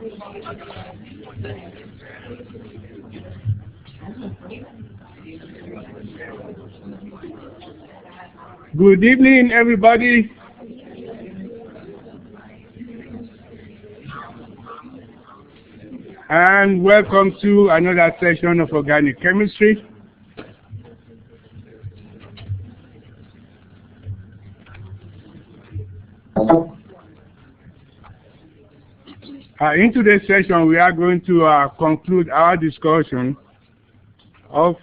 Good evening, everybody. And welcome to another session of organic chemistry. In today's session, we are going to conclude our discussion of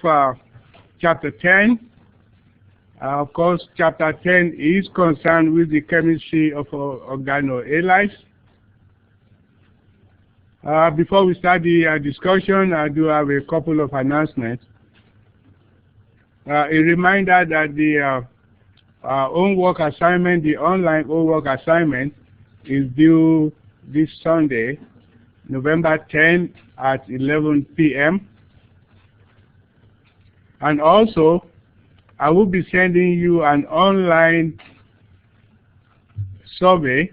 Chapter 10. Of course, Chapter 10 is concerned with the chemistry of organohalides. Before we start the discussion, I do have a couple of announcements. A reminder that the homework assignment, the online homework assignment, is due this Sunday, November 10 at 11 p.m. And also, I will be sending you an online survey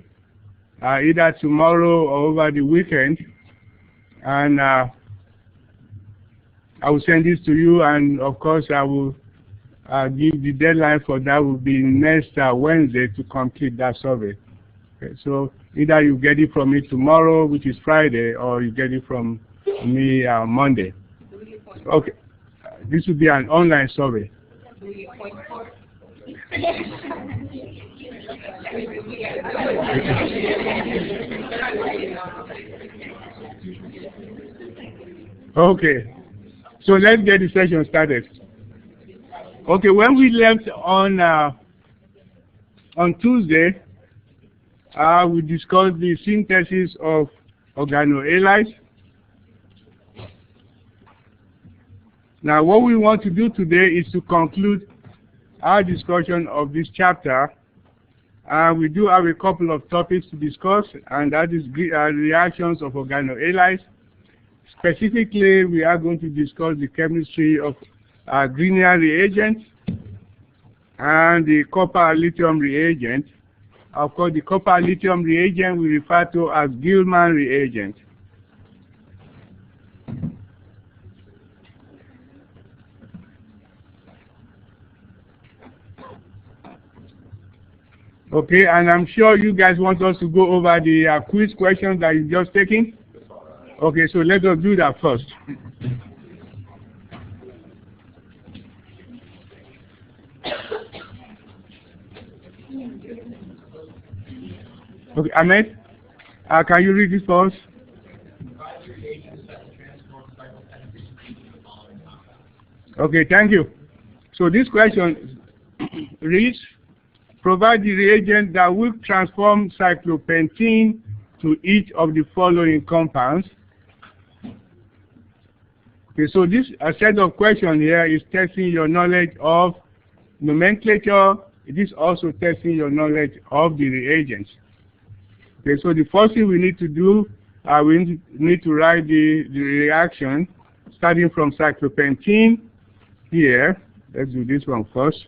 either tomorrow or over the weekend. And I will send this to you, and of course I will give the deadline for that will be next Wednesday to complete that survey. Okay, so either you get it from me tomorrow, which is Friday, or you get it from me Monday. Okay, this will be an online survey. Okay, so let's get the session started. Okay, when we left on Tuesday, we discussed the synthesis of organohalides. Now, what we want to do today is to conclude our discussion of this chapter. We do have a couple of topics to discuss, and that is reactions of organohalides. Specifically, we are going to discuss the chemistry of Grignard reagents and the copper-lithium reagent. Of course, the copper-lithium reagent we refer to as Gilman reagent. Okay, and I'm sure you guys want us to go over the quiz questions that you've just taken. Okay, so let us do that first. Okay, Ahmed, can you read this for us? Okay, thank you. So this question reads, provide the reagent that will transform cyclopentene to each of the following compounds. Okay, so this set of questions here is testing your knowledge of nomenclature. It is also testing your knowledge of the reagents. Okay, so the first thing we need to do, we need to write the reaction starting from cyclopentene here. Let's do this one first.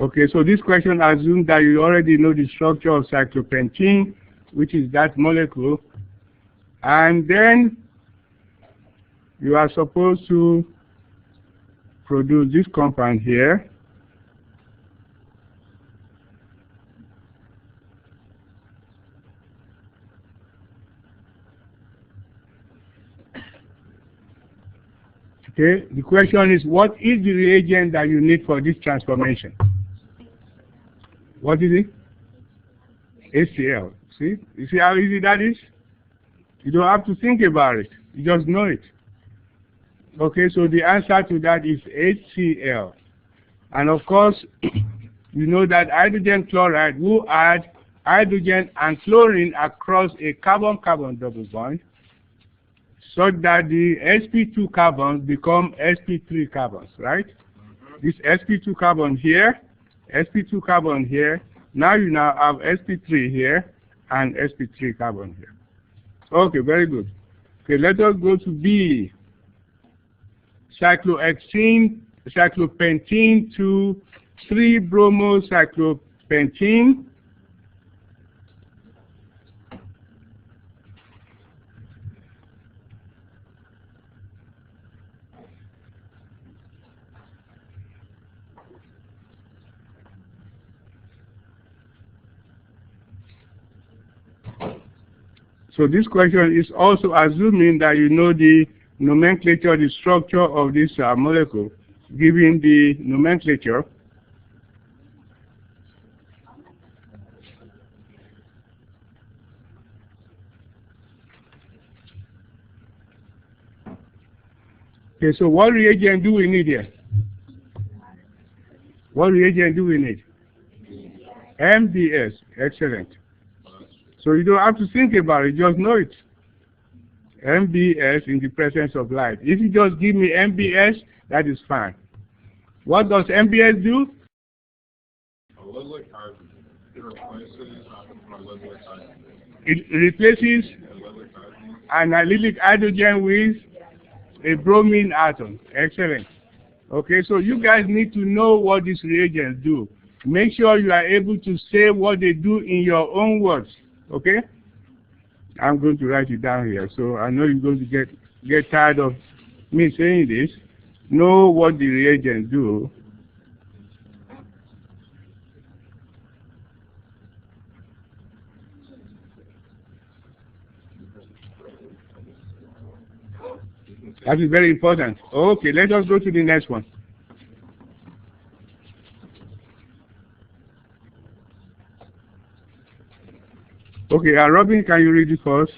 Okay, so this question assumes that you already know the structure of cyclopentene, which is that molecule, and then you are supposed to produce this compound here. Okay, the question is, what is the reagent that you need for this transformation? What is it? HCl. See? You see how easy that is? You don't have to think about it. You just know it. Okay, so the answer to that is HCl. And of course, you know that hydrogen chloride will add hydrogen and chlorine across a carbon-carbon double bond so that the sp2 carbons become sp3 carbons, right? This sp2 carbon here, sp2 carbon here, now you now have sp3 here and sp3 carbon here. Okay, very good. Okay, let us go to B. Cyclohexene cyclopentene to 3-bromocyclopentene. So this question is also assuming that you know the nomenclature, the structure of this molecule, given the nomenclature. Okay, so what reagent do we need here? What reagent do we need? MDS, excellent. So you don't have to think about it, just know it. MBS in the presence of light. If you just give me MBS, that is fine. What does MBS do? It replaces an allylic hydrogen with a bromine atom. Excellent. Okay, so you guys need to know what these reagents do. Make sure you are able to say what they do in your own words. Okay? I'm going to write it down here, so I know you're going to get tired of me saying this. Know what the reagents do. That is very important. Okay, let us go to the next one. Okay, Robin, can you read it for us?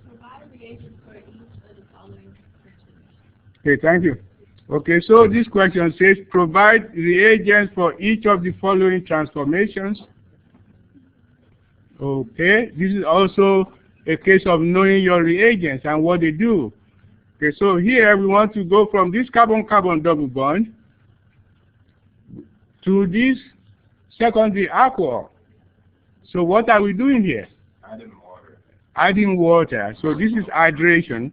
Provide reagents for each of the following descriptions. Okay, thank you. Okay, so this question says, provide reagents for each of the following transformations. Okay, this is also a case of knowing your reagents and what they do. Okay, so here we want to go from this carbon-carbon double bond to this secondary alcohol. So what are we doing here? Adding water. Adding water. So this is hydration.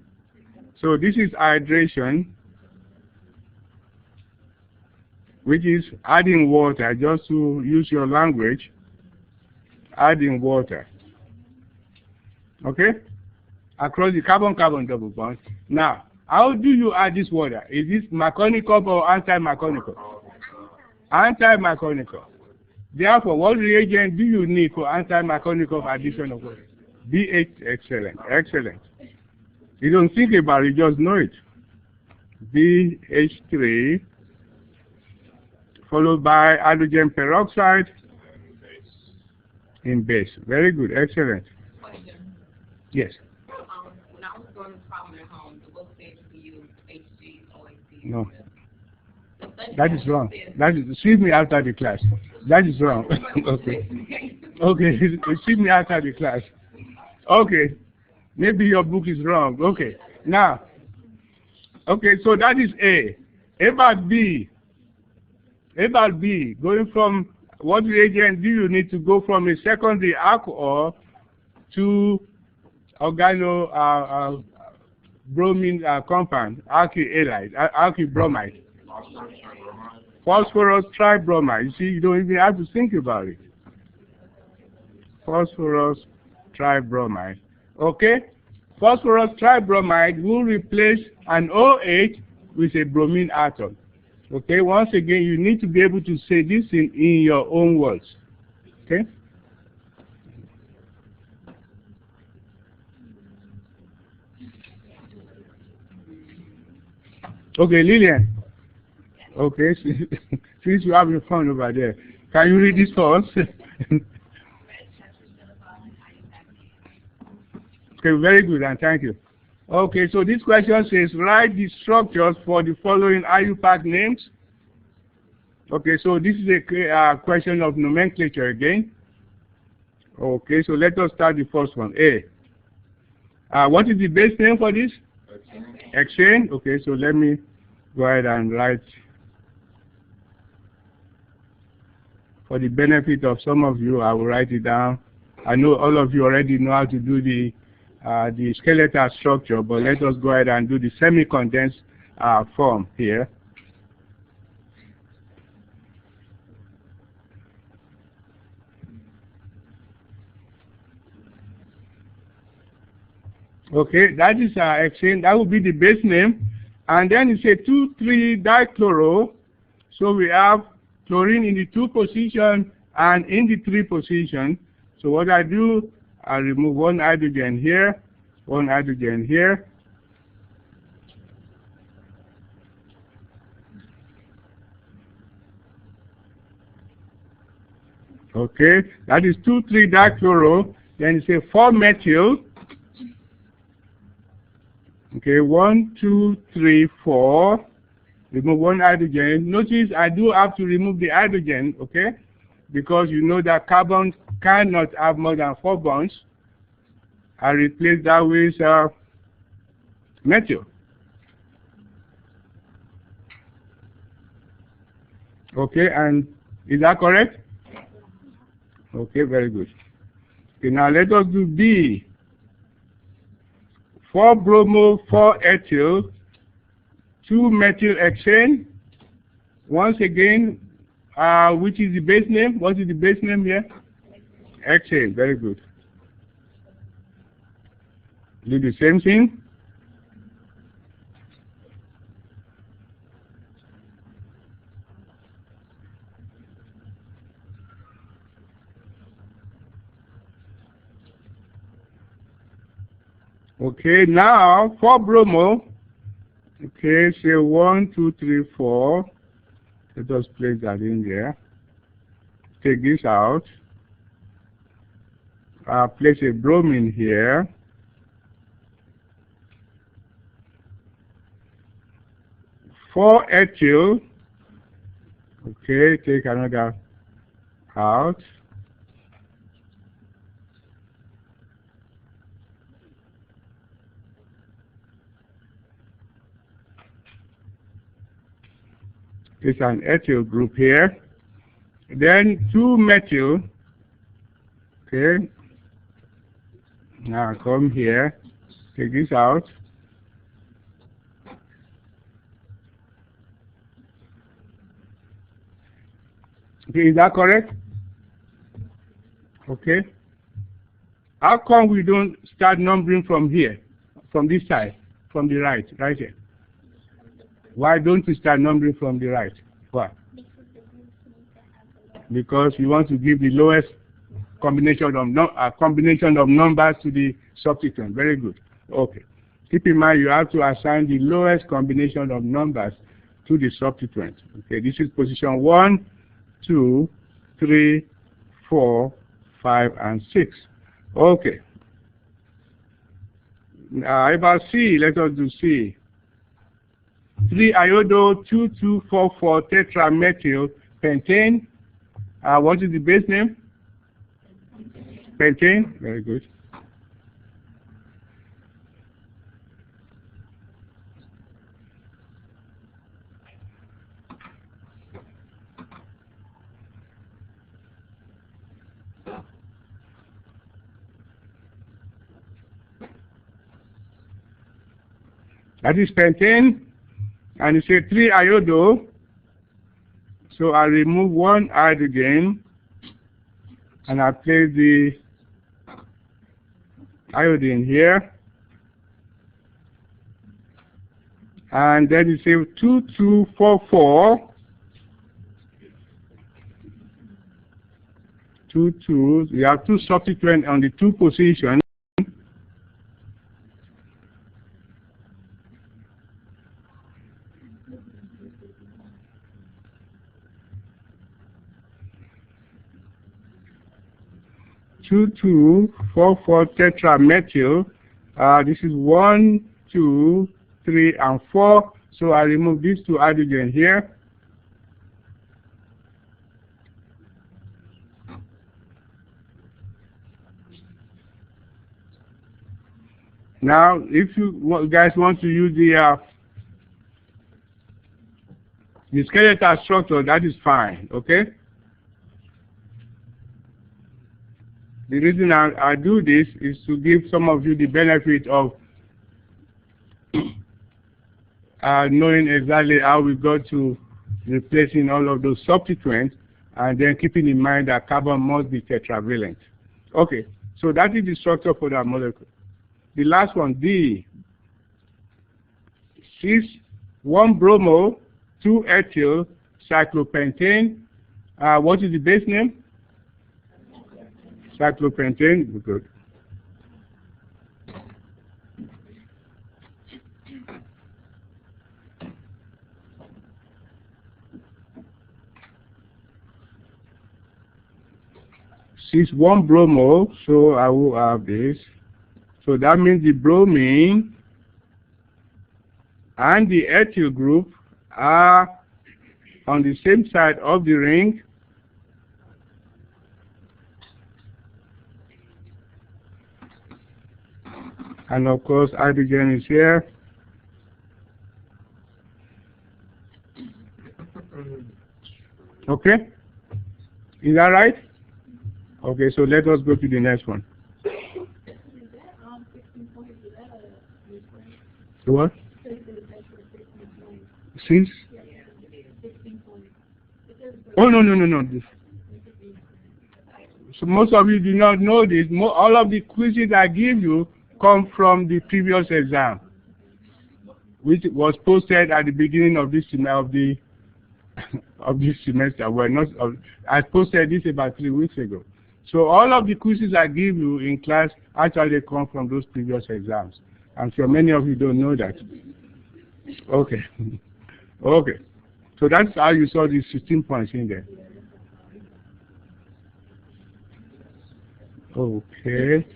So this is hydration, which is adding water, just to use your language. Adding water. Okay? Across the carbon-carbon double bond. Now, how do you add this water? Is this mechanical or anti-mechanical? Anti-mechanical. Therefore, what reagent do you need for anti-mechanical addition of water? BH, excellent, excellent. You don't think about it, just know it. BH3 followed by hydrogen peroxide in base. Very good, excellent. Question. Yes. When I was doing this problem at home, the book said you could use HG, OHC. No. That is wrong. That is, see me after the class. That is wrong. Okay. Okay, see me after the class. Okay. Maybe your book is wrong. Okay. Now, okay, so that is A. About B. About B, going from what reagent do you need to go from a secondary alcohol to organo bromine compound, alkyl bromide. Phosphorus tribromide. You see, you don't even have to think about it. Phosphorus tribromide. Okay? Phosphorus tribromide will replace an OH with a bromine atom. Okay? Once again, you need to be able to say this in your own words. Okay? Okay, Lillian. Okay, since you're having fun over there, can you read this for us? Okay, very good, and thank you. Okay, so this question says, write the structures for the following IUPAC names. Okay, so this is a question of nomenclature again. Okay, so let us start the first one. A. What is the base name for this? Hexane. Okay, so let me go ahead and write. For the benefit of some of you, I will write it down. I know all of you already know how to do the skeletal structure, but let us go ahead and do the semi-condensed form here. Okay, that is hexane. That will be the base name. And then it's a 2,3-dichloro. So we have chlorine in the 2 position and in the 3 position. So what I do, I remove 1 hydrogen here, 1 hydrogen here. Okay, that is 2,3-dichloro. Then it's a 4-methyl. Okay, 1, 2, 3, 4. Remove 1 hydrogen. Notice I do have to remove the hydrogen, okay? Because you know that carbon cannot have more than 4 bonds. I replace that with methyl. Okay, and is that correct? Okay, very good. Okay, now let us do B. 4 bromo, 4 ethyl, 2 methyl hexane. Once again, which is the base name? What is the base name here? Hexane, very good. Do the same thing. Okay, now for bromo, okay, say 1, 2, 3, 4. Let us place that in there. Take this out. Place a bromine here. For ethyl, okay, take another out. It's an ethyl group here. Then 2 methyl. Okay. Now come here. Take this out. Okay, is that correct? Okay. How come we don't start numbering from here, from this side, from the right here? Why don't we start numbering from the right? Why? Because we want to give the lowest combination of numbers to the substituent. Very good. Okay. Keep in mind you have to assign the lowest combination of numbers to the substituent. Okay. This is position 1, 2, 3, 4, 5, and 6. Okay. About C, let us do C. 3-iodo-2244 tetramethyl pentane. What is the base name? Pentane. Very good. That is pentane. And it's a 3-iodo. So I remove 1 hydrogen and I place the iodine here. And then it's a 2244. 2, we have 2 substituents on the 2 position. Two, 4, 4 tetramethyl. This is 1, 2, 3, and 4. So I remove these 2 hydrogen here. Now, if you guys want to use the skeletal structure, that is fine. Okay. The reason I do this is to give some of you the benefit of knowing exactly how we got to replacing all of those substituents, and then keeping in mind that carbon must be tetravalent. Okay, so that is the structure for that molecule. the last one, D. 6,1-bromo, 2-ethyl cyclopentane. What is the base name? Cyclopentane. Good. It's 1-bromo, so I will have this. So that means the bromine and the ethyl group are on the same side of the ring. And of course, hydrogen is here. Okay? Is that right? Okay, so let us go to the next one. The what? Since? Oh, no. So most of you do not know this. All of the quizzes I give you come from the previous exam, which was posted at the beginning of this semester. Well, not. I posted this about 3 weeks ago. So all of the quizzes I give you in class actually come from those previous exams. I'm sure many of you don't know that. Okay. Okay. So that's how you saw these 16 points in there. Okay.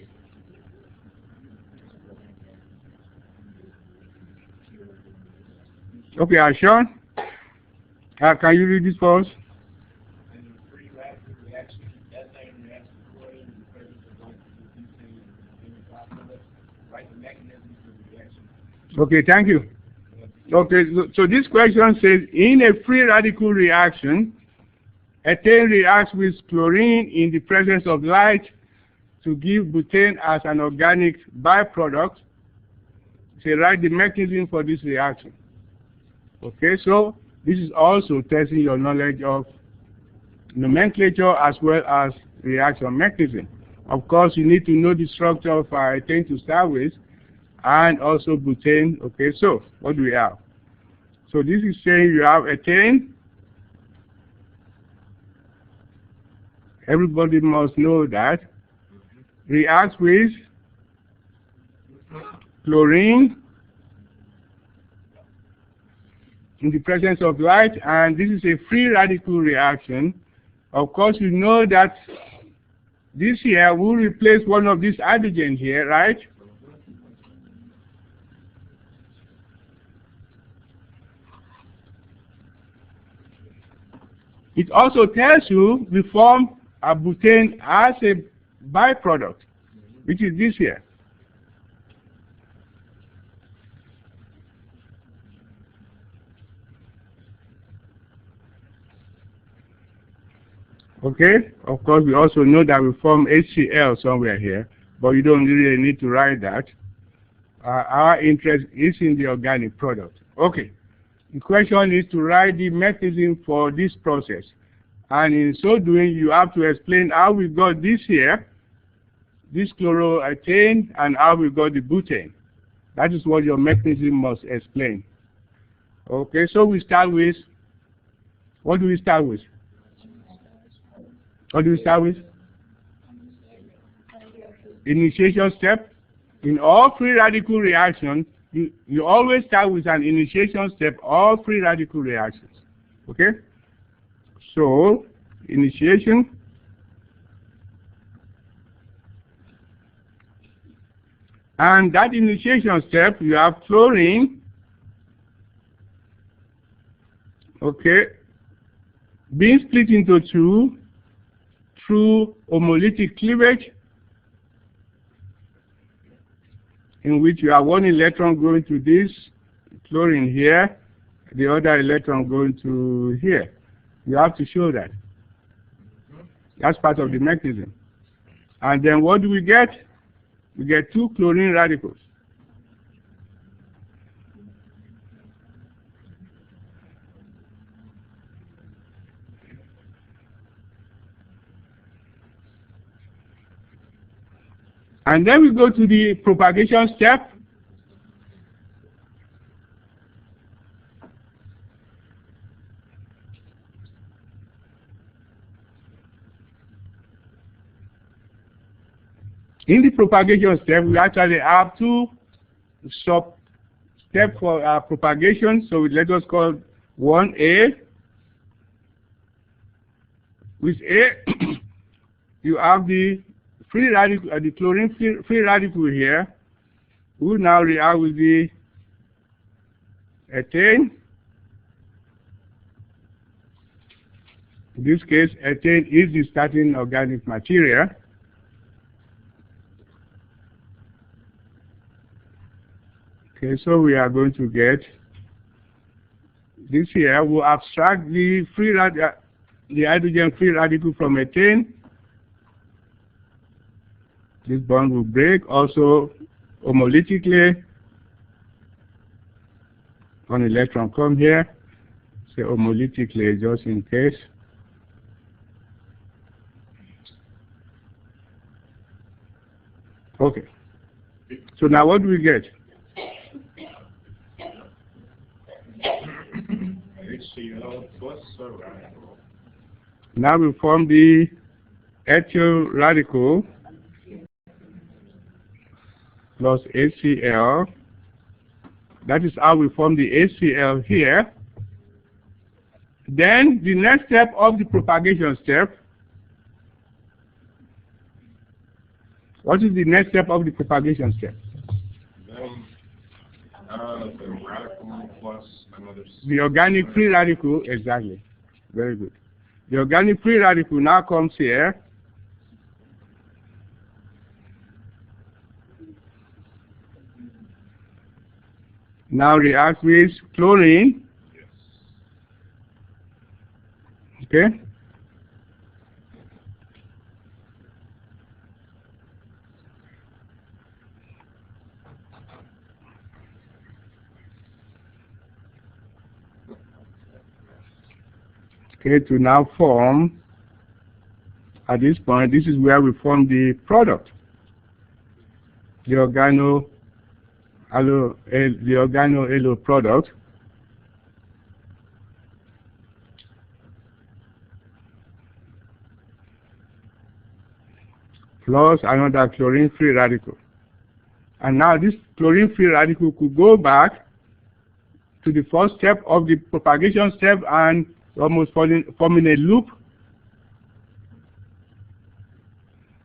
Okay, Ashon, can you read this for us? Okay, thank you. Okay, so this question says, in a free radical reaction, ethane reacts with chlorine in the presence of light to give butane as an organic byproduct. Say, write the mechanism for this reaction. Okay, so this is also testing your knowledge of nomenclature as well as reaction mechanism. Of course, you need to know the structure of ethane to start with, and also butane. Okay, so what do we have? So this is saying you have ethane. Everybody must know that. Reacts with chlorine in the presence of light, and this is a free radical reaction. Of course, you know that this here will replace one of these hydrogen here, right? It also tells you we form a butane as a byproduct, which is this here. Okay, of course we also know that we form HCl somewhere here, but you don't really need to write that. Our interest is in the organic product. Okay, the question is to write the mechanism for this process. And in so doing, you have to explain how we got this here, this chloroethane, and how we got the butane. That is what your mechanism must explain. Okay, so we start with, what do we start with? What do we start with? Initiation step. In all free radical reactions, you always start with an initiation step, all free radical reactions. Okay? So, initiation. And that initiation step, you have chlorine. Okay? Being split into two through homolytic cleavage, in which you have one electron going to this chlorine here, the other electron going to here. You have to show that. That's part of the mechanism. And then what do we get? We get two chlorine radicals. And then we go to the propagation step. In the propagation step, we actually have two sub-steps for propagation. So let us call 1A. With A, you have the free radical, the chlorine free radical here, who now react with the ethane. In this case, ethane is the starting organic material. Okay, so we are going to get this here. We'll abstract the free radical, the hydrogen free radical from ethane. This bond will break also homolytically. One electron come here. Say homolytically just in case. Okay. So now what do we get? Now we form the ethyl radical plus HCl. That is how we form the HCl here. Then the next step of the propagation step. What is the next step of the propagation step? The radical plus another. The organic free radical, exactly. Very good. The organic free radical now comes here. Now reacts with chlorine. Yes. Okay. Okay, to now form, at this point, this is where we form the product, the organohalo product. Plus another chlorine free radical. And now this chlorine free radical could go back to the first step of the propagation step and almost forming a loop,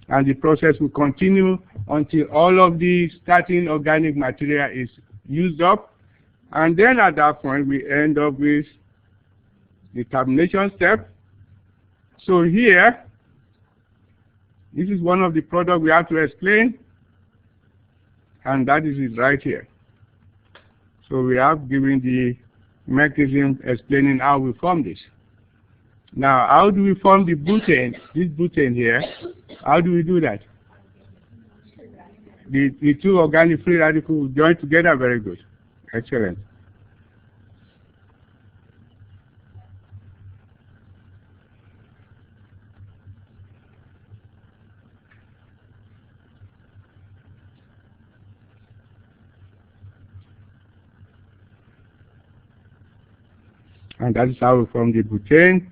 and the process will continue until all of the starting organic material is used up, and then at that point we end up with the termination step. So here, this is one of the products we have to explain, and that is it right here. So we have given the mechanism explaining how we form this. Now, how do we form the butane, this butane here? How do we do that? The two organic free radicals join together. Very good. Excellent. And that is how we form the butane.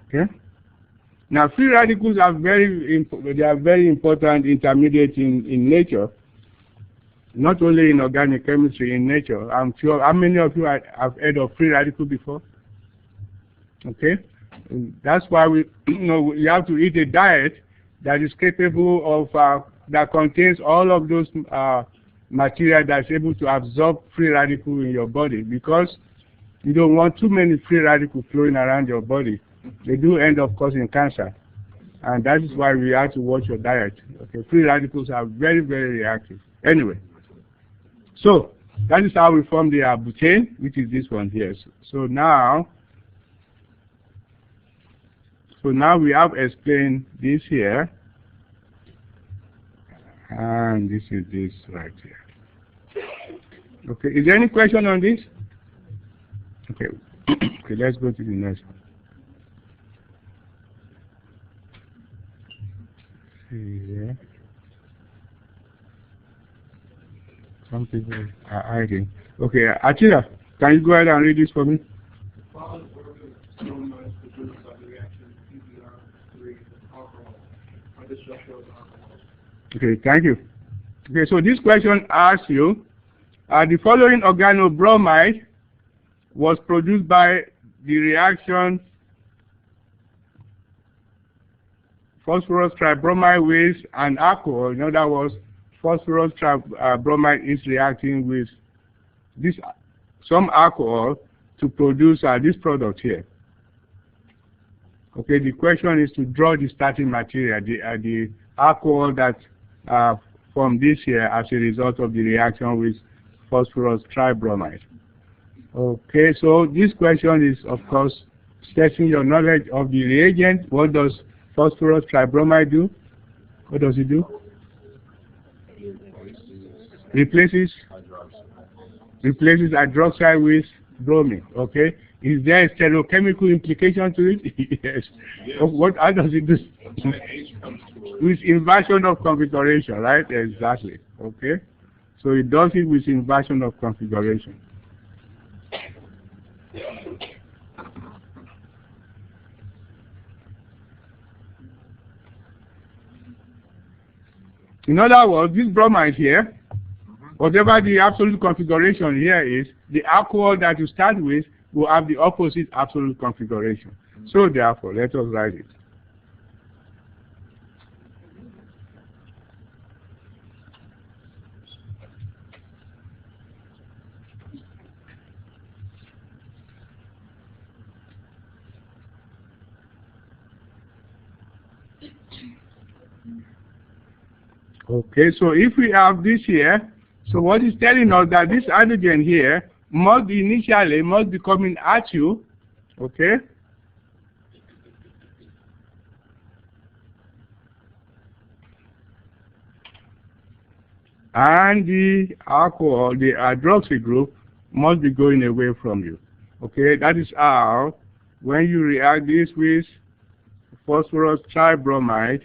Okay. Now, free radicals are very important intermediate in nature, not only in organic chemistry, in nature. I'm sure, how many of you have heard of free radical before? Okay. And that's why we have to eat a diet that is capable of that contains all of those material that's able to absorb free radical in your body, because you don't want too many free radicals flowing around your body. They do end up causing cancer, and that is why we have to watch your diet. Okay, free radicals are very, very reactive. Anyway, so that is how we form the butane, which is this one here. So now we have explained this here. And this is this right here. Okay, is there any question on this? Okay, okay, let's go to the next one. Yeah. Some people are hiding. Okay, Attila, can you go ahead and read this for me? Okay, thank you. Okay, so this question asks you, the following organobromide was produced by the reaction phosphorus tribromide with an alcohol. In other words, phosphorus tribromide is reacting with this some alcohol to produce this product here. Okay, the question is to draw the starting material, the alcohol that formed this here as a result of the reaction with phosphorus tribromide. Okay, so this question is, of course, testing your knowledge of the reagent. What does phosphorus tribromide do? What does it do? Replaces hydroxide with bromine. Okay. Is there a stereochemical implication to it? Yes. Yes. How does it do? When the H comes to it. With inversion of configuration, right? Exactly. Okay. So it does it with inversion of configuration. In other words, this bromide here, whatever the absolute configuration here is, the alcohol that you start with will have the opposite absolute configuration. So therefore, let us write it. Okay, so if we have this here, so what is telling us that this hydrogen here must be coming at you, okay? And the alcohol, the hydroxy group, must be going away from you. Okay, that is how, when you react this with phosphorus tribromide,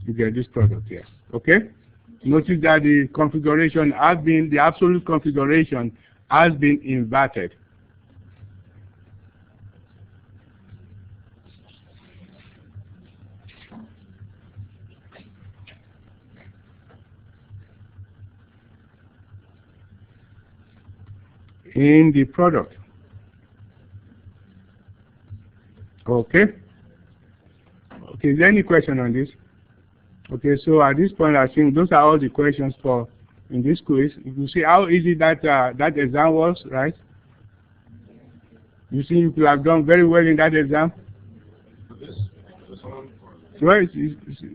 you get this product here. Okay? Notice that the configuration has been, the absolute configuration has been inverted. In the product. Okay? Okay, is there any question on this? Okay, so at this point, I think those are all the questions for in this quiz. You see how easy that that exam was, right? You see, you could have done very well in that exam. This one? Well,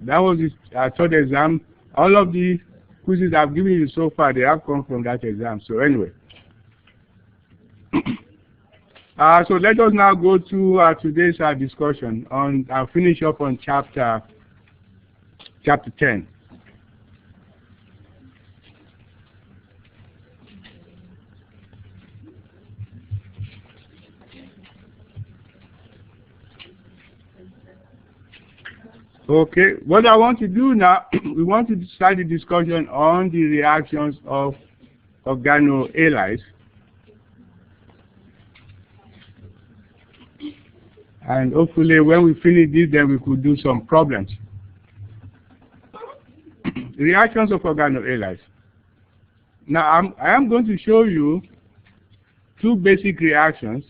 that was his third exam. All of the quizzes I've given you so far, they have come from that exam. So anyway. So let us now go to today's discussion on, I'll finish up on chapter 10. Okay, what I want to do now, we want to start the discussion on the reactions of organohalides. And hopefully when we finish this, then we could do some problems. Reactions of organohalides. Now, I am going to show you two basic reactions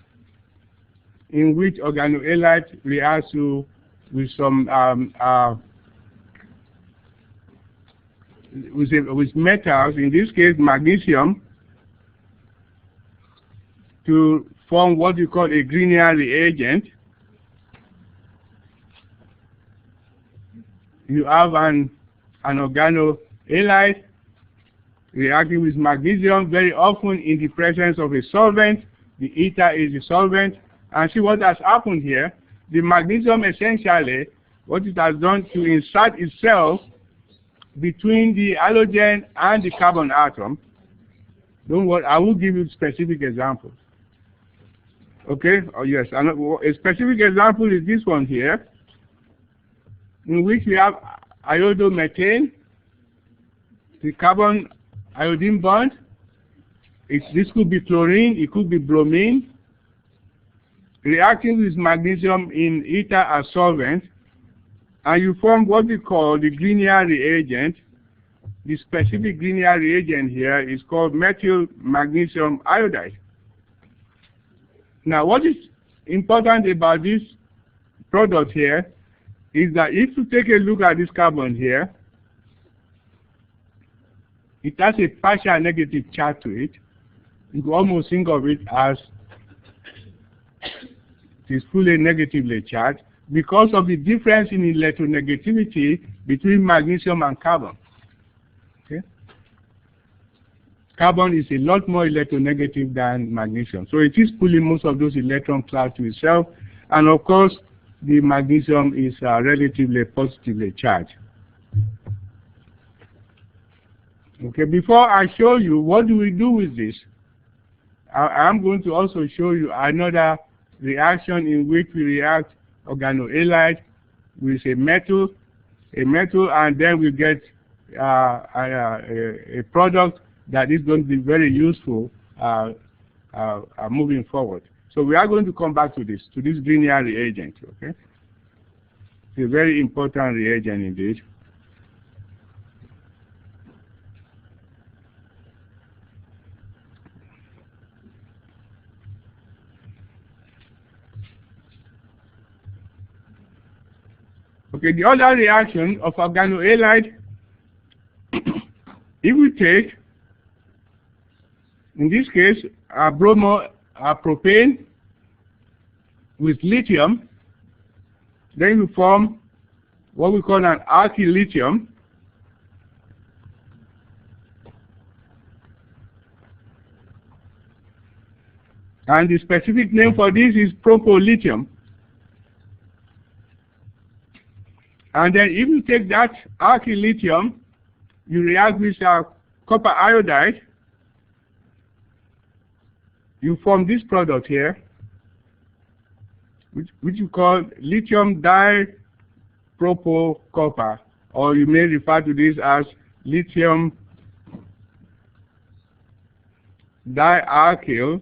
in which organohalides react to with some with metals, in this case magnesium, to form what we call a Grignard reagent. You have an organohalide reacting with magnesium, very often in the presence of a solvent. The ether is the solvent. And see what has happened here. The magnesium essentially, what it has done to insert itself between the halogen and the carbon atom. Don't worry, I will give you specific examples. Okay? Oh yes, a specific example is this one here. in which we have iodomethane, the carbon iodine bond. This could be chlorine, it could be bromine, reacting with magnesium in ether as solvent, and you form what we call the Grignard reagent. The specific Grignard reagent here is called methyl magnesium iodide. Now, what is important about this product here is that if you take a look at this carbon here, it has a partial negative charge to it. You can almost think of it as it is fully negatively charged because of the difference in electronegativity between magnesium and carbon. Okay? Carbon is a lot more electronegative than magnesium. So it is pulling most of those electron clouds to itself. And of course, the magnesium is relatively positively charged. Okay, before I show you what do we do with this, I'm going to also show you another reaction in which we react organohalide with a metal, and then we get a product that is going to be very useful moving forward. So we are going to come back to this Grignard reagent. Okay, it's a very important reagent indeed. Okay, the other reaction of organohalide, if we take, in this case, propane with lithium, then we form what we call an alkylithium. And the specific name for this is propolithium. And then if you take that alkylithium, you react with copper iodide, you form this product here, which you call lithium dipropocopper, or you may refer to this as lithium dialkyl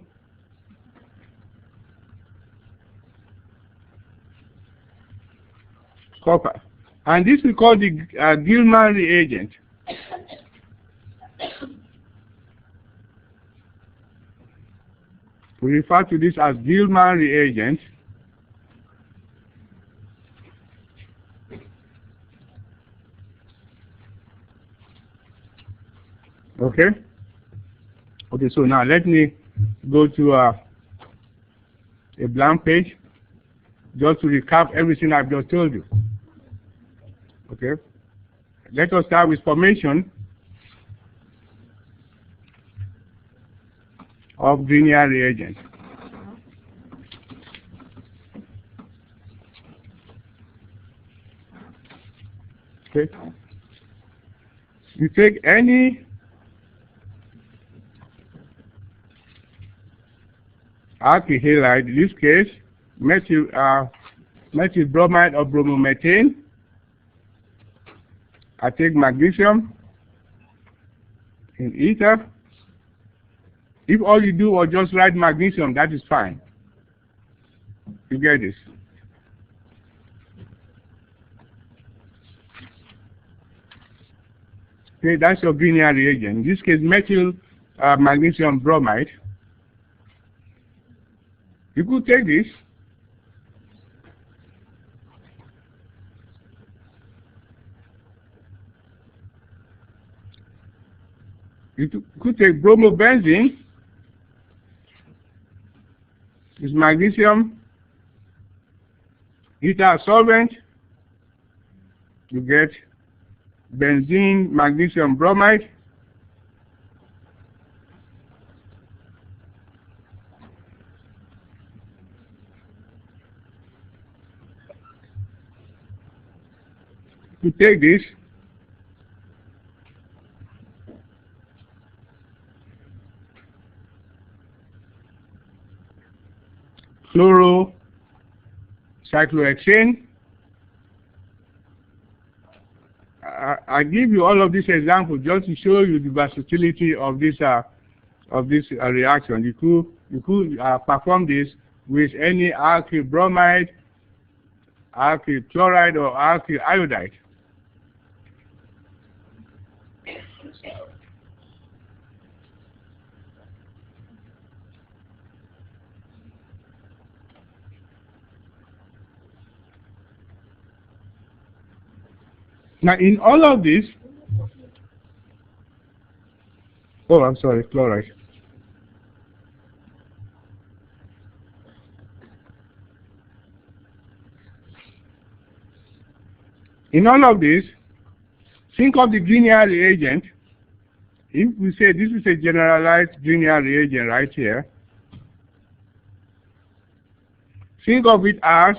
copper. And this we call the Gilman reagent. We refer to this as Gilman reagent. Okay? Okay, so now let me go to a blank page just to recap everything I've just told you. Okay? Let us start with formation of Grignard reagent. Okay? You take any alkyl-halide, in this case, methyl bromide or bromomethane. I take magnesium in ether. If all you do was just write magnesium, that is fine. You get this. Okay, that's your Grignard reagent. In this case, methyl magnesium bromide. You could take this. You could take bromobenzene. It's magnesium, ether solvent. You get benzene magnesium bromide. You take this. Chlorocyclohexane. I give you all of these examples just to show you the versatility of this reaction. You could perform this with any alkyl bromide, alkyl chloride, or alkyl iodide. Now, in all of this, oh, I'm sorry, chloride. In all of this, think of the Grignard reagent. If we say this is a generalized Grignard reagent right here, think of it as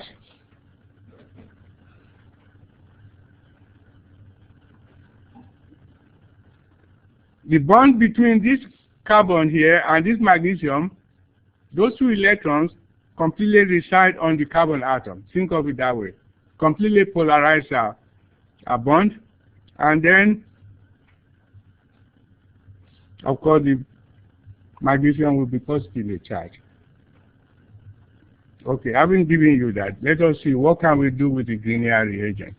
the bond between this carbon here and this magnesium. Those two electrons completely reside on the carbon atom. Think of it that way. Completely polarized a bond, and then of course the magnesium will be positively charged. Okay, having given you that, let us see what can we do with the Grignard reagent.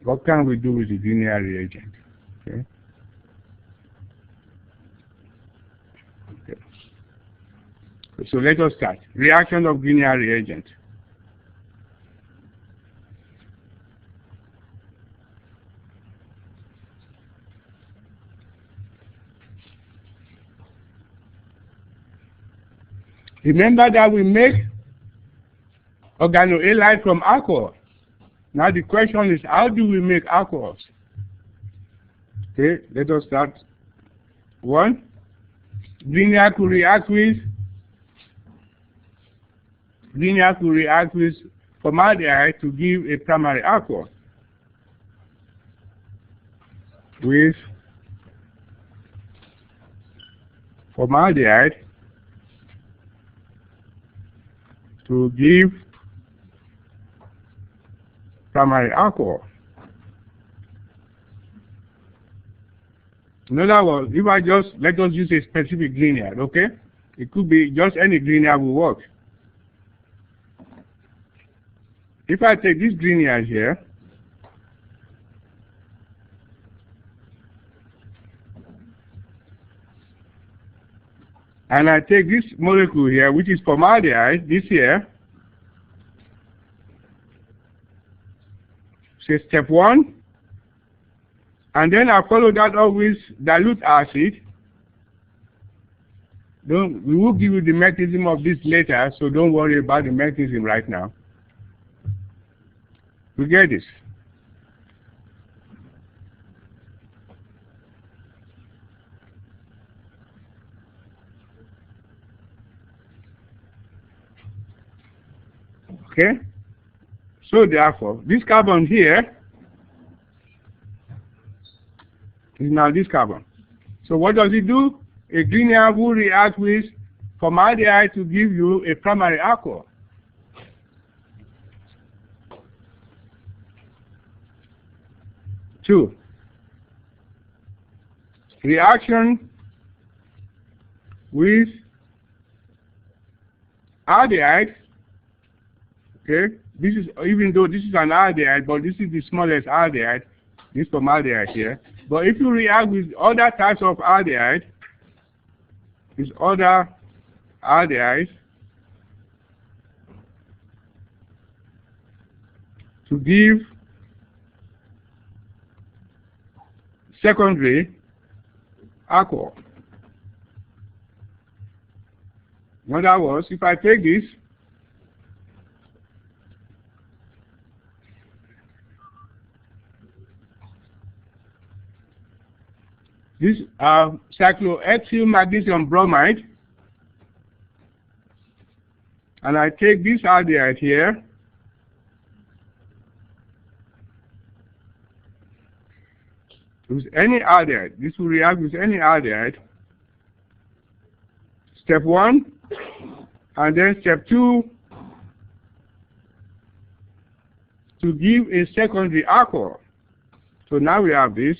What can we do with the Grignard reagent? Okay. Okay. So let us start. Reaction of Grignard reagent. Remember that we make organohalide from alcohol. Now the question is, how do we make alcohols? Okay, let us start. One, Grignard could react with formaldehyde to give a primary alcohol. With formaldehyde to give primary alcohol. In other words, if let us use a specific Grignard, okay? It could be just any Grignard will work. If I take this Grignard here, and I take this molecule here, which is formaldehyde, this here, say step 1, and then I follow that up with dilute acid. We will give you the mechanism of this later, so don't worry about the mechanism right now. We get this. Okay? So therefore, this carbon here is now this carbon. So what does it do? A Grignard will react with formaldehyde to give you a primary alcohol. Two, reaction with aldehyde. Okay, this is, even though this is an aldehyde, but this is the smallest aldehyde, this formaldehyde here. But if you react with other types of aldehyde, with other aldehydes, to give secondary alcohol. In other words, if I take this, cyclohexyl magnesium bromide, and I take this aldehyde here, with any aldehyde. This will react with any aldehyde. Step 1, and then step 2, to to give a secondary alcohol. So now we have this.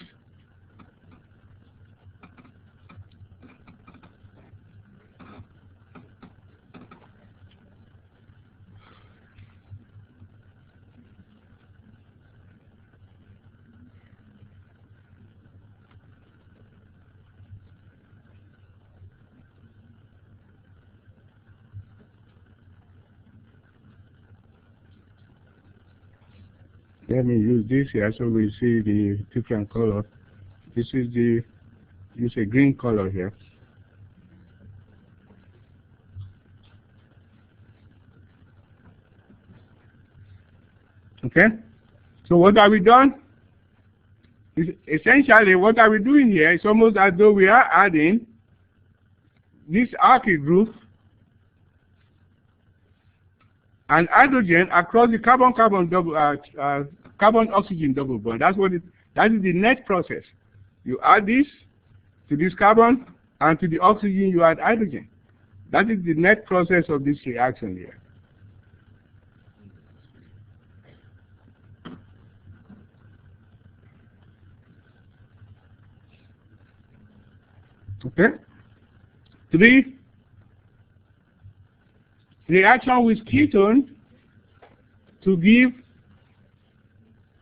Let me use this here so we see the different color. This is the, use a green color here. Okay? So what have we done? Essentially, what are we doing here? It's almost as though we are adding this alkyl group and hydrogen across the carbon-oxygen double bond. That is the net process. You add this to this carbon, and to the oxygen you add hydrogen. That is the net process of this reaction here. Okay? 3. Reaction with ketone to give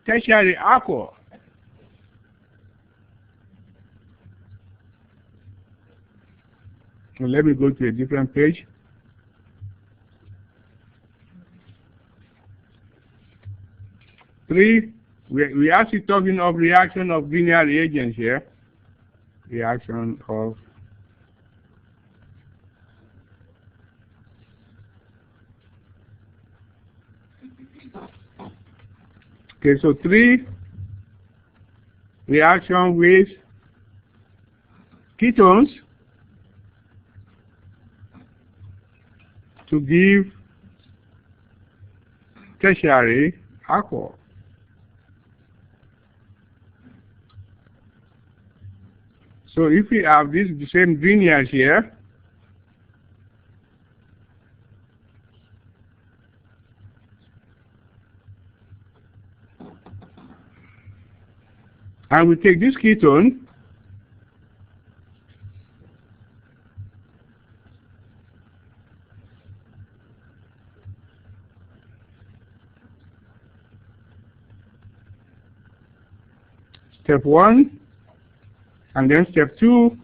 tertiary alcohol. So let me go to a different page. Three, we are actually talking of reaction of Grignard reagents here. Reaction of okay, so 3, reaction with ketones to give tertiary alcohol. So if we have this the same Grignard here, and we take this ketone step 1, and then step 2.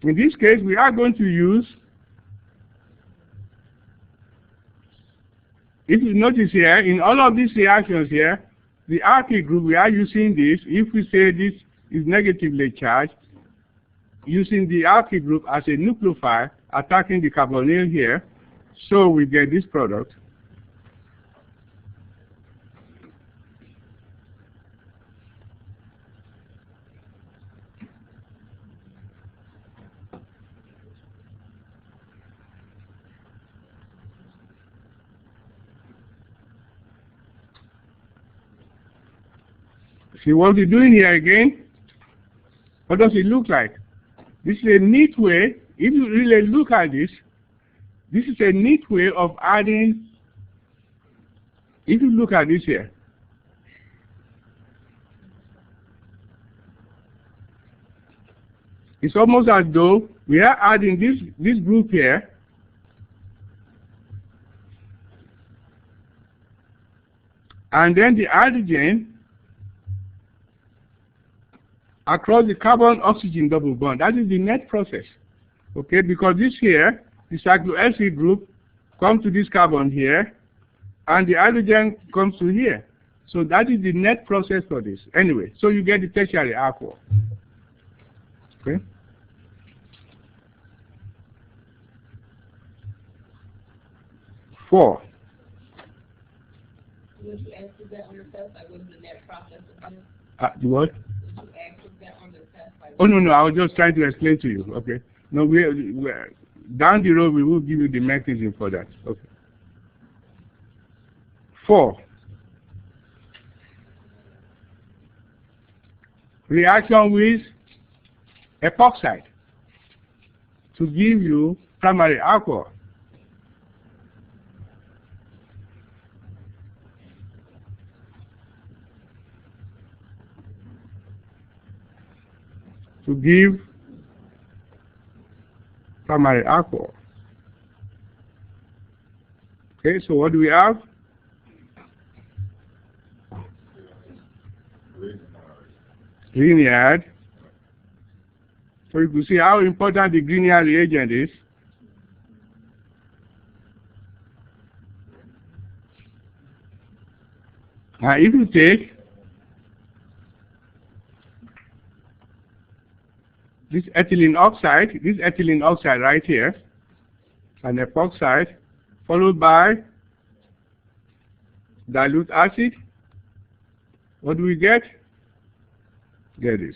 In this case, we are going to use, if you notice here, in all of these reactions here, the alkyl group, we are using this. If we say this is negatively charged, using the alkyl group as a nucleophile, attacking the carbonyl here, so we get this product. See what we're doing here again? What does it look like? This is a neat way, if you really look at this, this is a neat way of adding, if you look at this here. It's almost as though we are adding this group here, and then the hydrogen across the carbon-oxygen double bond. That is the net process, okay? Because this here, the cycloalkyl group comes to this carbon here, and the hydrogen comes to here. So that is the net process for this. Anyway, so you get the tertiary alcohol, okay? Four. Would you answer that on the test? Like, what is the net process of this? The what? Would you answer that on the test? Like, Oh, no, I was just trying to explain to you, okay? No, we're down the road, we will give you the mechanism for that, okay? 4. Reaction with epoxide to give you primary alcohol. to give primary alcohol. Okay, so what do we have? Grignard. So you can see how important the Grignard reagent is. Now if you take this ethylene oxide right here, an epoxide, followed by dilute acid, what do we get? Get this.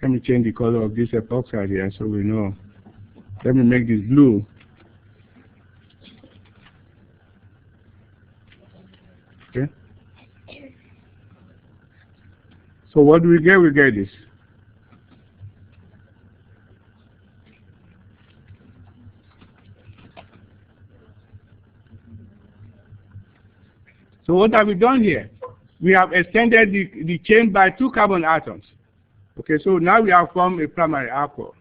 Let me change the color of this epoxide here so we know. Let me make this blue. Okay. So what do we get? We get this. So what have we done here? We have extended the chain by 2 carbon atoms. Okay, so now we have formed a primary alcohol.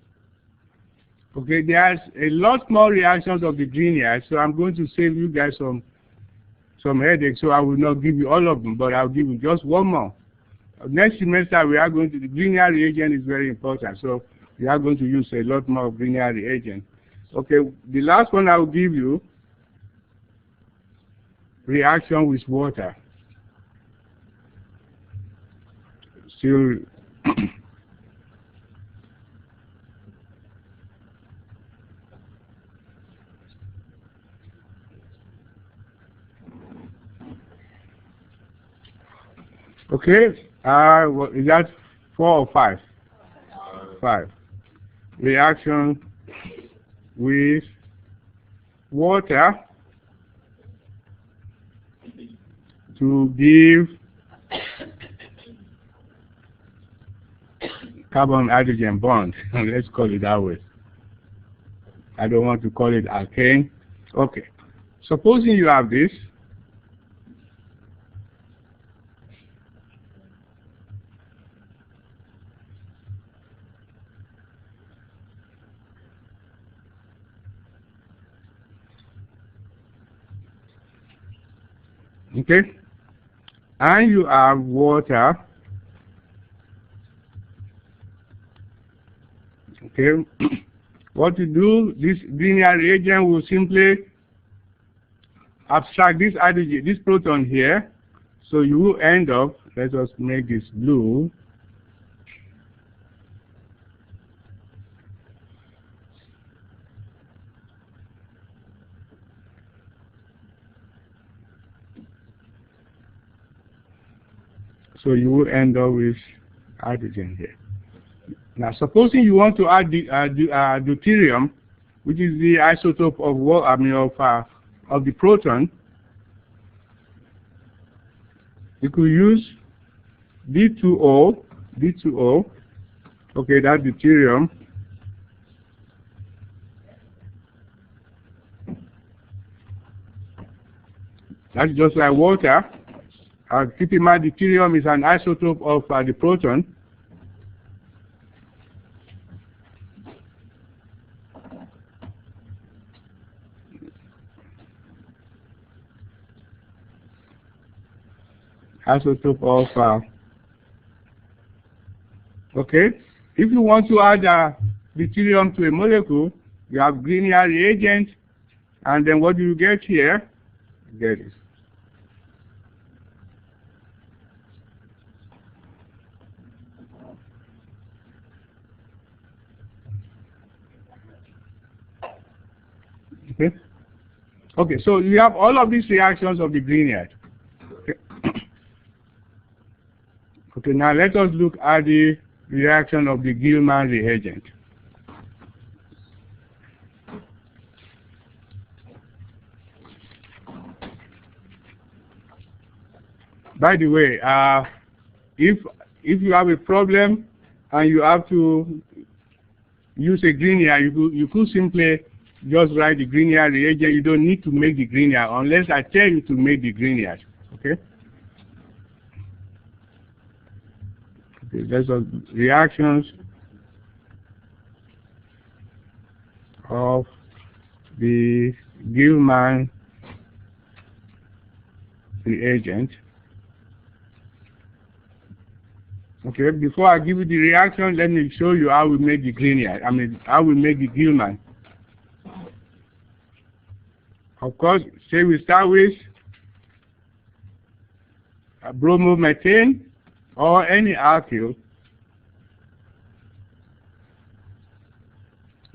Okay, there's a lot more reactions of the Grignard, so I'm going to save you guys some headache, so I will not give you all of them, but I'll give you just one more. Next semester we are going to, the Grignard reagent is very important, so we are going to use a lot more of Grignard reagent. Okay, the last one I will give you, reaction with water. Still okay, is that 4 or 5? 5. Reaction with water to give carbon-hydrogen bond. Let's call it that way. I don't want to call it alkane. Okay. Supposing you have this. Okay, and you have water. Okay, what to do? This Grignard reagent will simply abstract this hydrogen, this proton here. So you will end up. Let us make this blue. So you will end up with hydrogen here. Now, supposing you want to add the deuterium, which is the isotope of the proton, you could use D2O. Okay, that's deuterium. That's just like water. Keep in mind, deuterium is an isotope of the proton. Isotope of, okay. If you want to add deuterium to a molecule, you have Grignard reagent, and then what do you get here? You get it. Okay. Okay, so you have all of these reactions of the Grignard. Okay. Okay, now let us look at the reaction of the Gilman reagent. By the way, if you have a problem and you have to use a Grignard, you could simply just write the Grignard reagent. You don't need to make the Grignard unless I tell you to make the Grignard. Okay? Okay, there's a reactions of the Gilman reagent. Okay, before I give you the reaction, let me show you how we make the Grignard. How we make the Gilman. Of course, say we start with a bromomethane or any alkyl.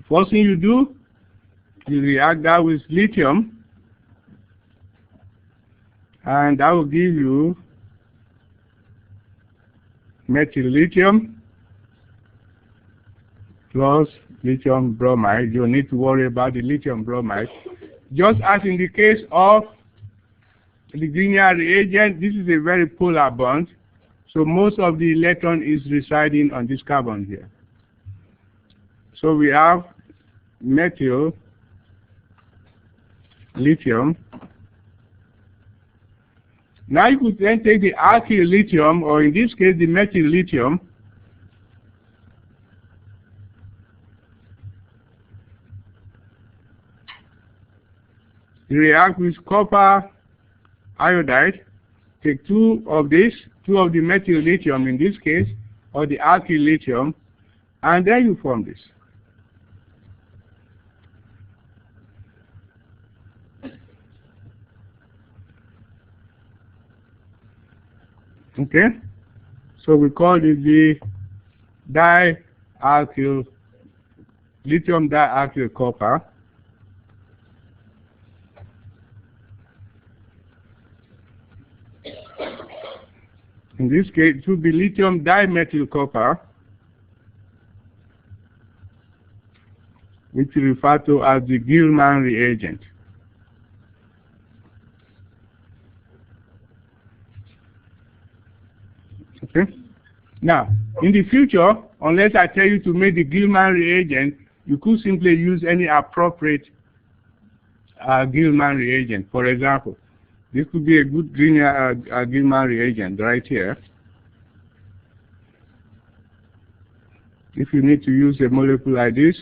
First thing you do, you react that with lithium, and that will give you methyl lithium plus lithium bromide. You don't need to worry about the lithium bromide. Just as in the case of the Grignard reagent, this is a very polar bond, so most of the electron is residing on this carbon here. So we have methyl lithium. Now you could then take the alkyl lithium, or in this case the methyl lithium, react with copper iodide, take two of the methyl lithium in this case, or the alkyl lithium, and then you form this. Okay, so we call it the dialkyl, lithium dialkyl copper. In this case, it would be lithium dimethyl copper, which we refer to as the Gilman reagent. Okay. Now, in the future, unless I tell you to make the Gilman reagent, you could simply use any appropriate Gilman reagent. For example, this could be a good Gilman reagent right here. If you need to use a molecule like this,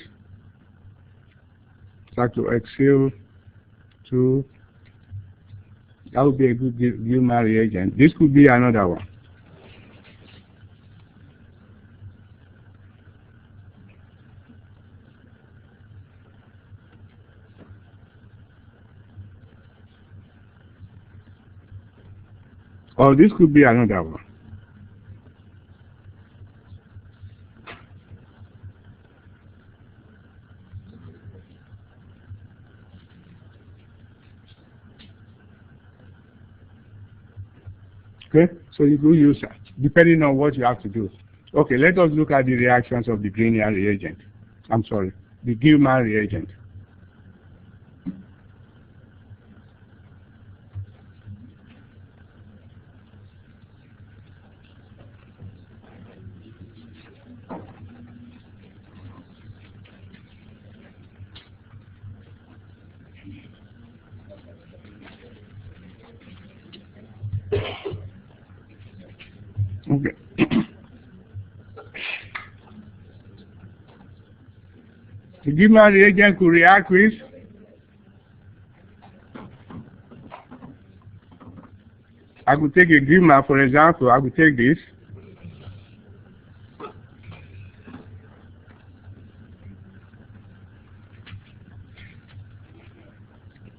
cyclohexyl 2, that would be a good Gilman reagent. This could be another one. Or this could be another one. Okay, so you could use that, depending on what you have to do. Okay, let us look at the reactions of the Grignard reagent. I'm sorry, the Gilman reagent. Okay. The Gilman reagent could react with I could take a Gilman, for example. I could take this.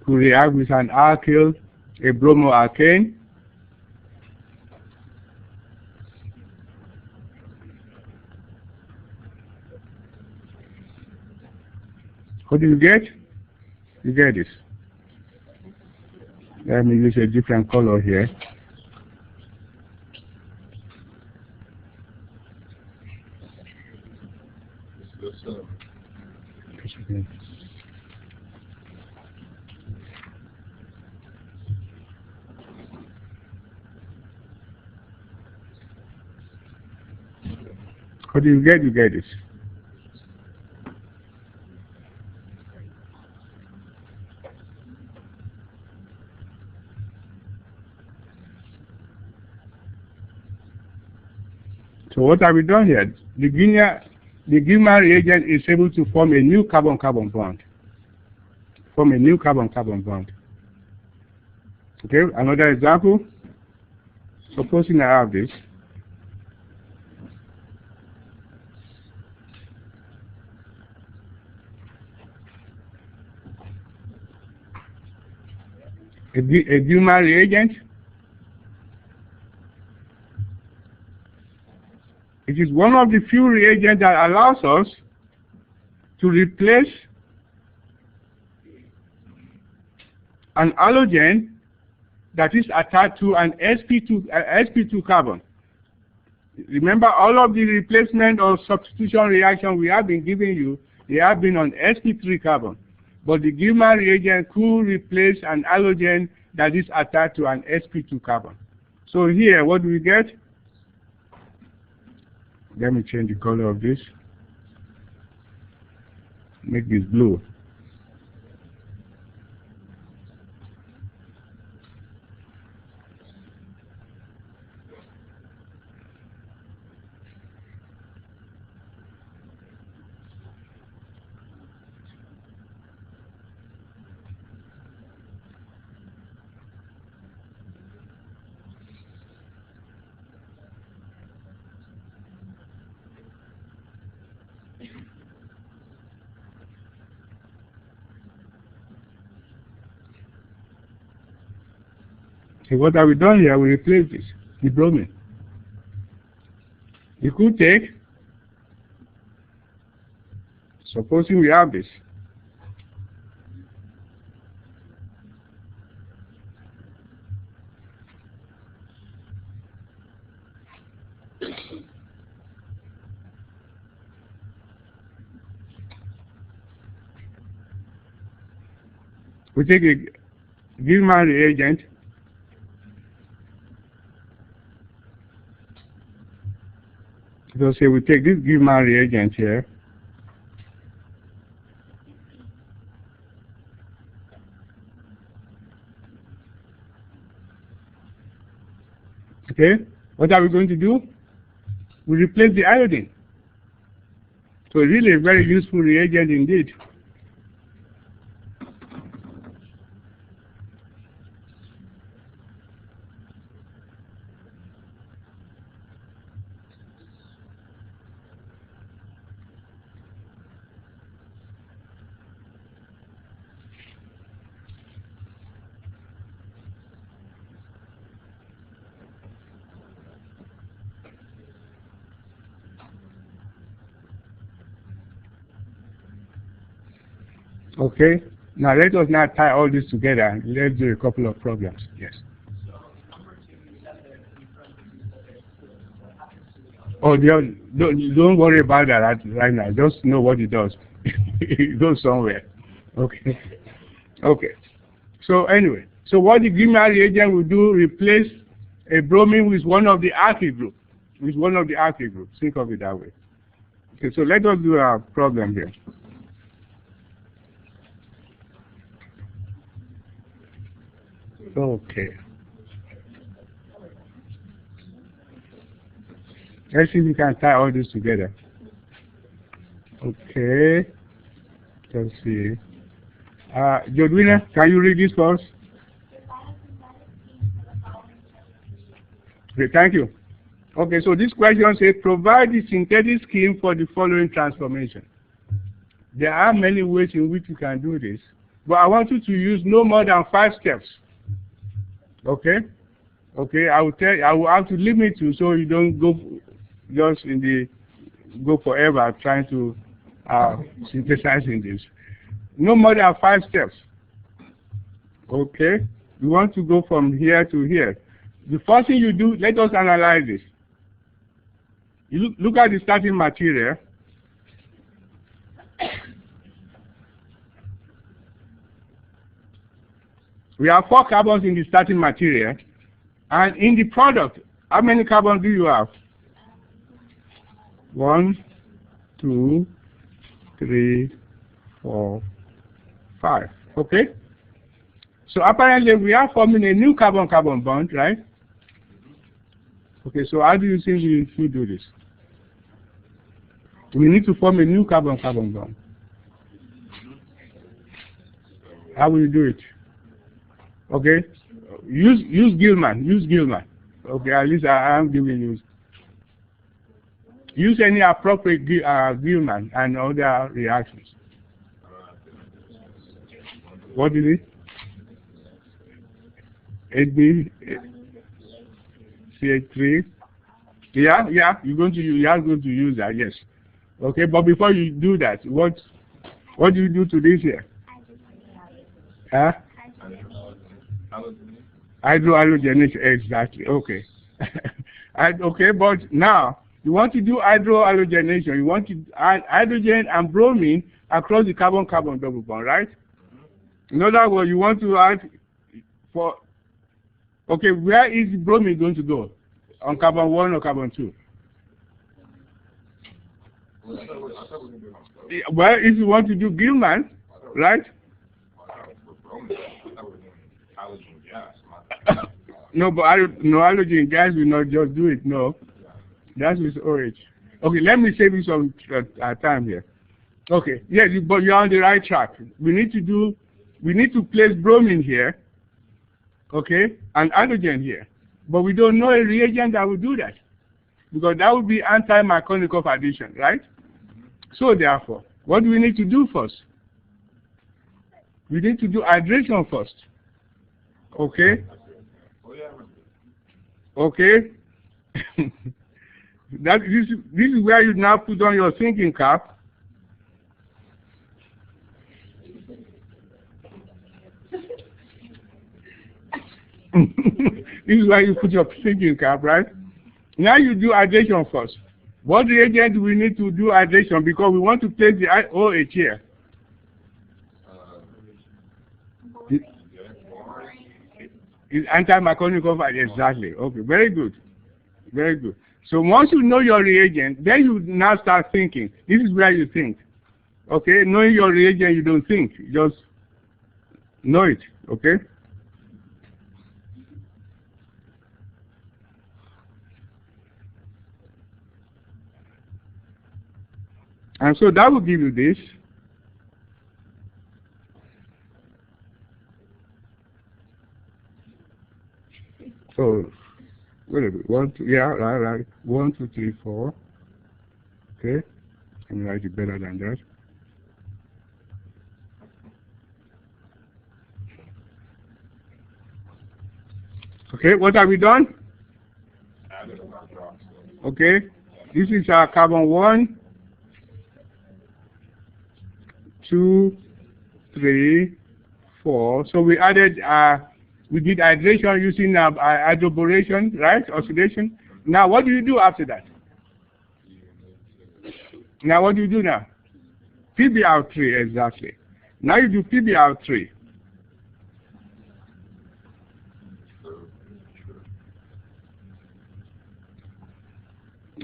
Could react with an alkyl, a bromoalkane. What do you get? You get this. Let me use a different color here. What do you get? You get this. So what have we done here? The Gilman reagent is able to form a new carbon-carbon bond. Form a new carbon-carbon bond. Okay, another example. Supposing I have this. A Gilman reagent. It is one of the few reagents that allows us to replace an halogen that is attached to an sp2 carbon. Remember, all of the replacement or substitution reaction we have been giving you, they have been on sp3 carbon. But the Gilman reagent could replace an halogen that is attached to an sp2 carbon. So here, what do we get? Let me change the color of this. Make this blue. So what have we done here? We replace this, the bromine. You could take, supposing we have this. We take a Gilman reagent. So say we take this Gilman reagent here. Okay, what are we going to do? We replace the iodine. So really a very useful reagent indeed. Okay, now let us now tie all this together. Let's do a couple of problems. Yes. Oh, don't worry about that right now. Just know what it does. It goes somewhere. Okay. Okay. So anyway, so what the Grignard reagent will do, replace a bromine with one of the alkyl group. With one of the alkyl groups. Think of it that way. Okay, so let us do our problem here. Okay. Let's see if we can tie all this together. Okay. Let's see. Jodwina, can you read this for us? Okay, thank you. Okay, so this question says, provide the synthetic scheme for the following transformation. There are many ways in which you can do this, but I want you to use no more than 5 steps. Okay? Okay, I will have to limit you so you don't go just go forever trying to synthesizing this. No more than 5 steps. Okay? We want to go from here to here. The first thing you do, let us analyze this. You look at the starting material. We have 4 carbons in the starting material, and in the product, how many carbons do you have? 1, 2, 3, 4, 5. Okay? So apparently we are forming a new carbon-carbon bond, right? Okay, so how do you think we should do this? We need to form a new carbon-carbon bond. How will you do it? Okay? Use Gilman. Use Gilman. Okay, at least I am giving you. Use any appropriate Gilman and other reactions. What is it? 8B, CH3. Yeah, you are going to use that, yes. Okay, but before you do that, what do you do to this here? Huh? Hydrohalogenation, exactly. Okay. Okay, but now you want to do hydrohalogenation. You want to add hydrogen and bromine across the carbon-carbon double bond, right? In other words, you want to add for. Okay, where is bromine going to go? On carbon 1 or carbon 2? Well, if you want to do Gilman, right? No, but halogen gas will not just do it. No, that's with OH. Okay, let me save you some time here. Okay, yes, but you're on the right track. We need to place bromine here, okay, and hydrogen here. But we don't know a reagent that will do that, because that would be anti-Markovnikov addition, right? So therefore, what do we need to do first? We need to do hydration first. Okay? Okay? This is where you now put on your thinking cap. This is where you put your thinking cap, right? Now you do hydration first. What reagent do we need to do hydration? Because we want to place the OH here. It's anti-Markovnikov, exactly. Okay, very good. Very good. So once you know your reagent, then you now start thinking. This is where you think. Okay, knowing your reagent, you don't think. You just know it. Okay? And so that will give you this. So, wait a minute. 1, 2, yeah, right. 1, 2, 3, 4. Okay. Let me write it better than that. Okay, what have we done? Okay. This is our carbon 1, 2, 3, 4. So we added we did hydration using hydroboration, right? Oxidation. Now what do you do after that? Now what do you do now? PBr3, exactly. Now you do PBr3.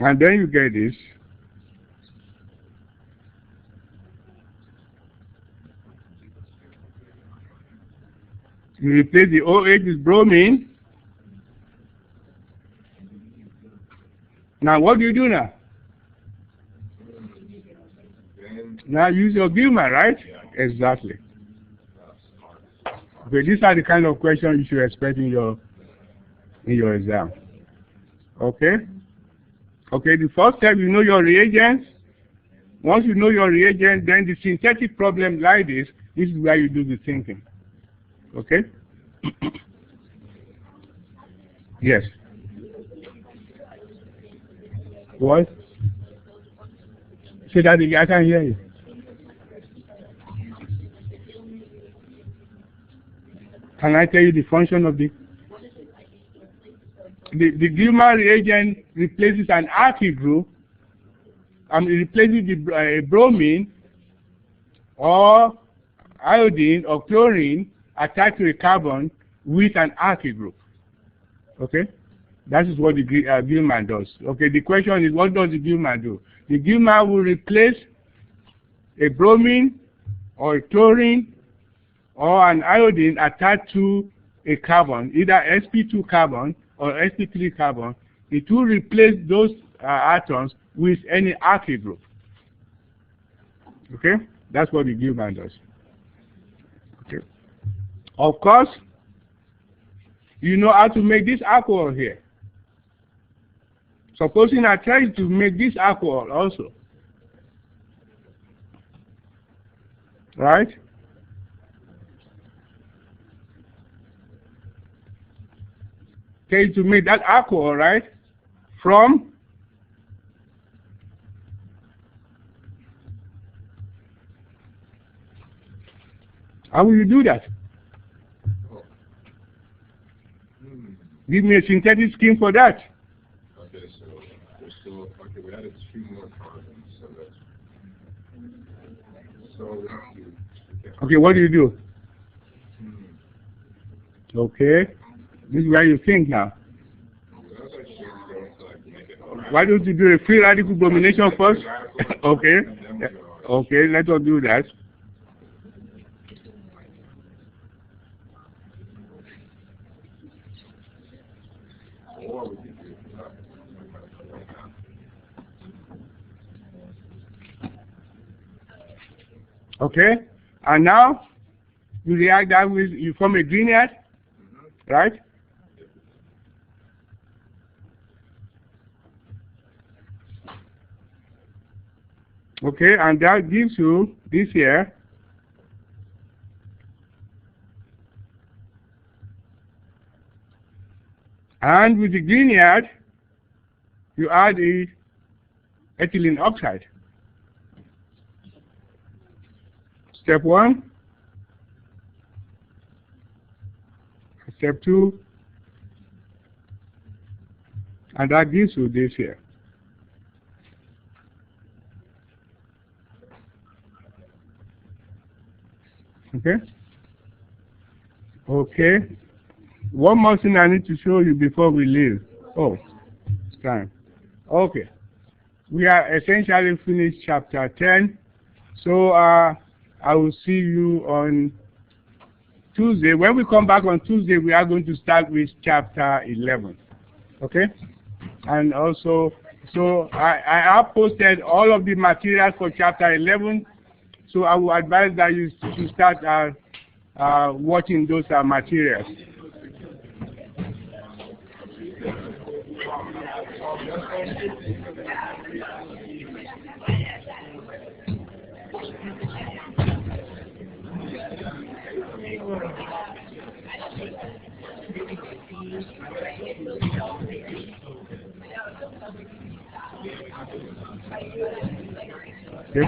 And then you get this. You replace the OH with bromine. Now what do you do now? Now use your Gilman, right? Exactly. Okay, these are the kind of questions you should expect in your exam. Okay? Okay, the first step, you know your reagents. Once you know your reagent, then the synthetic problem like this is where you do the thinking. Okay? Yes. What? Say that again, I can't hear you. Can I tell you the function of the Gilman reagent replaces an alkyl group, and it replaces the bromine or iodine or chlorine attached to a carbon with an alkyl group. Okay? That is what the Gilman does. Okay, the question is, what does the Gilman do? The Gilman will replace a bromine or a chlorine or an iodine attached to a carbon, either sp2 carbon or sp3 carbon. It will replace those atoms with any alkyl group. Okay? That's what the Gilman does. Okay? Of course, you know how to make this alcohol here. Supposing I try to make this alcohol also. Right? Okay, to make that alcohol, right? From how will you do that? Give me a synthetic scheme for that. Okay, so there's still, okay, we added 2 more carbons, so that's, so we have to, Okay, what do you do? Okay, this is where you think now. Why don't you do a free radical bromination first? Okay, okay, let us do that. Okay, and now you react that with, you form a Grignard, right? Okay, and that gives you this here. And with the Grignard, you add the ethylene oxide. Step 1. Step 2. And that gives you this here. Okay? Okay. One more thing I need to show you before we leave. Oh, it's time. Okay. We are essentially finished chapter 10. So I will see you on Tuesday. When we come back on Tuesday, we are going to start with chapter 11. Okay? And also, so I have posted all of the materials for chapter 11. So I will advise that you should start watching those materials. Okay.